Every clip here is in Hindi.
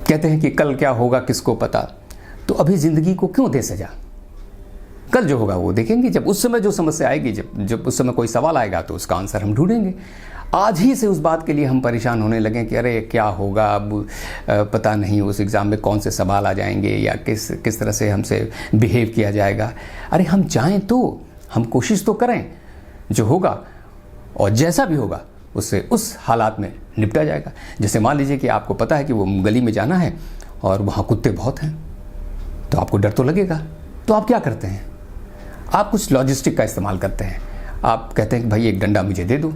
कहते हैं कि कल क्या होगा किसको पता, तो अभी ज़िंदगी को क्यों दे सजा। कल जो होगा वो देखेंगे, जब उस समय जो समस्या आएगी, जब उस समय कोई सवाल आएगा तो उसका आंसर हम ढूंढेंगे। आज ही से उस बात के लिए हम परेशान होने लगें कि अरे क्या होगा, अब पता नहीं उस एग्ज़ाम में कौन से सवाल आ जाएंगे या किस तरह से हमसे बिहेव किया जाएगा। अरे हम चाहें तो हम कोशिश तो करें, जो होगा और जैसा भी होगा उससे उस हालात में निपटा जाएगा। जैसे मान लीजिए कि आपको पता है कि वो गली में जाना है और वहाँ कुत्ते बहुत हैं, तो आपको डर तो लगेगा, तो आप क्या करते हैं, आप कुछ लॉजिस्टिक का इस्तेमाल करते हैं। आप कहते हैं कि भाई एक डंडा मुझे दे दो,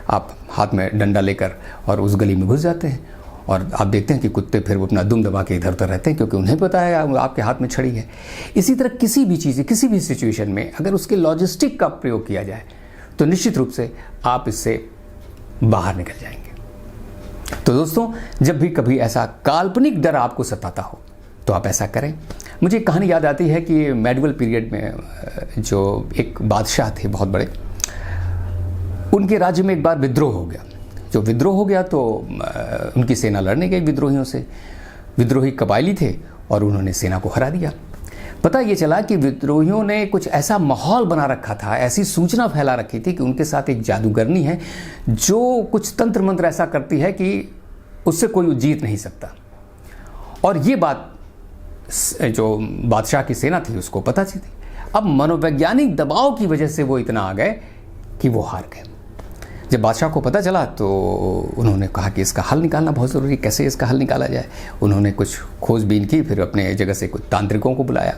आप हाथ में डंडा लेकर और उस गली में घुस जाते हैं और आप देखते हैं कि कुत्ते फिर वो अपना दुम दबा के इधर उधर रहते हैं, क्योंकि उन्हें पता है आपके हाथ में छड़ी है। इसी तरह किसी भी चीज़, किसी भी सिचुएशन में अगर उसके लॉजिस्टिक का प्रयोग किया जाए तो निश्चित रूप से आप इससे बाहर निकल जाएंगे। तो दोस्तों, जब भी कभी ऐसा काल्पनिक डर आपको सताता हो तो आप ऐसा करें। मुझे एक कहानी याद आती है कि मेडिवल पीरियड में जो एक बादशाह थे बहुत बड़े, उनके राज्य में एक बार विद्रोह हो गया। जो विद्रोह हो गया तो उनकी सेना लड़ने गई विद्रोहियों से। विद्रोही कबायली थे और उन्होंने सेना को हरा दिया। पता ये चला कि विद्रोहियों ने कुछ ऐसा माहौल बना रखा था, ऐसी सूचना फैला रखी थी कि उनके साथ एक जादूगरनी है जो कुछ तंत्र मंत्र ऐसा करती है कि उससे कोई जीत नहीं सकता। और ये बात जो बादशाह की सेना थी उसको पता थी। अब मनोवैज्ञानिक दबाव की वजह से वो इतना आ गए कि वो हार गए। जब बादशाह को पता चला तो उन्होंने कहा कि इसका हल निकालना बहुत ज़रूरी है, कैसे इसका हल निकाला जाए। उन्होंने कुछ खोजबीन की, फिर अपने जगह से कुछ तांत्रिकों को बुलाया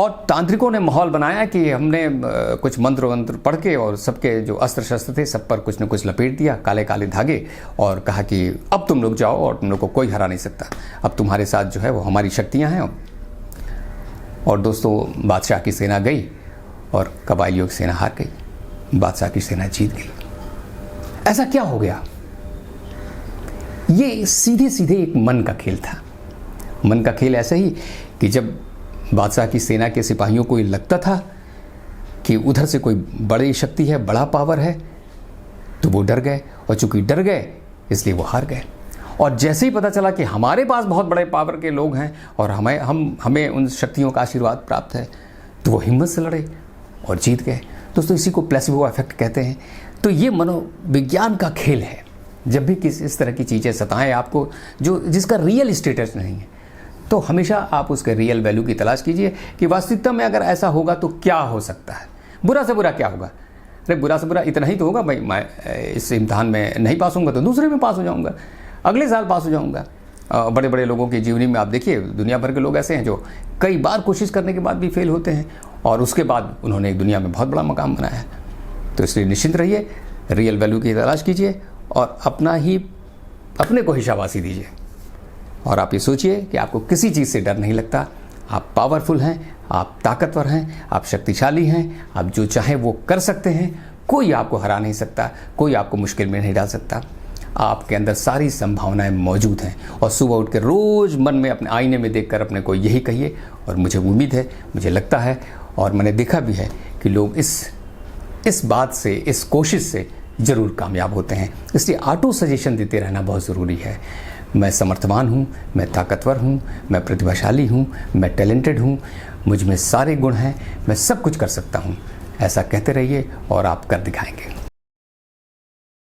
और तांत्रिकों ने माहौल बनाया कि हमने कुछ मंत्र वंत्र पढ़ के और सबके जो अस्त्र शस्त्र थे सब पर कुछ न कुछ लपेट दिया, काले काले धागे, और कहा कि अब तुम लोग जाओ और तुम लोग को कोई हरा नहीं सकता, अब तुम्हारे साथ जो है वो हमारी शक्तियाँ हैं। और दोस्तों, बादशाह की सेना गई और कबायलियों की सेना हार गई, बादशाह की सेना जीत गई। ऐसा क्या हो गया? ये सीधे सीधे एक मन का खेल था। मन का खेल ऐसा ही कि जब बादशाह की सेना के सिपाहियों को ये लगता था कि उधर से कोई बड़ी शक्ति है, बड़ा पावर है, तो वो डर गए, और चूंकि डर गए इसलिए वो हार गए। और जैसे ही पता चला कि हमारे पास बहुत बड़े पावर के लोग हैं और हमें उन शक्तियों का आशीर्वाद प्राप्त है, तो वो हिम्मत से लड़े और जीत गए। दोस्तों, इसी को प्लेसिबो इफेक्ट कहते हैं। तो ये मनोविज्ञान का खेल है। जब भी इस तरह की चीज़ें सताएं आपको, जिसका रियल स्टेटस नहीं है, तो हमेशा आप उसके रियल वैल्यू की तलाश कीजिए कि वास्तविकता में अगर ऐसा होगा तो क्या हो सकता है। बुरा से बुरा क्या होगा? अरे बुरा से बुरा इतना ही तो होगा, भाई मैं इस इम्तहान में नहीं पास होऊंगा तो दूसरे में पास हो जाऊंगा, अगले साल पास हो जाऊंगा। बड़े बड़े लोगों की जीवनी में आप देखिए, दुनिया भर के लोग ऐसे हैं जो कई बार कोशिश करने के बाद भी फेल होते हैं और उसके बाद उन्होंने दुनिया में बहुत बड़ा मकाम बनाया है। तो इसलिए निश्चिंत रहिए, रियल वैल्यू की तलाश कीजिए और अपने को ही शाबाशी दीजिए। और आप ये सोचिए कि आपको किसी चीज़ से डर नहीं लगता। आप पावरफुल हैं, आप ताकतवर हैं, आप शक्तिशाली हैं, आप जो चाहें वो कर सकते हैं। कोई आपको हरा नहीं सकता, कोई आपको मुश्किल में नहीं डाल सकता। आपके अंदर सारी संभावनाएं मौजूद हैं। और सुबह उठ कर रोज़ मन में अपने आईने में देखकर अपने को यही कहिए। और मुझे उम्मीद है, मुझे लगता है और मैंने देखा भी है कि लोग इस बात से, इस कोशिश से ज़रूर कामयाब होते हैं। इसलिए ऑटो सजेशन देते रहना बहुत ज़रूरी है। मैं समर्थवान हूँ, मैं ताकतवर हूँ, मैं प्रतिभाशाली हूँ, मैं टैलेंटेड हूँ, मुझ में सारे गुण हैं, मैं सब कुछ कर सकता हूँ। ऐसा कहते रहिए और आप कर दिखाएंगे।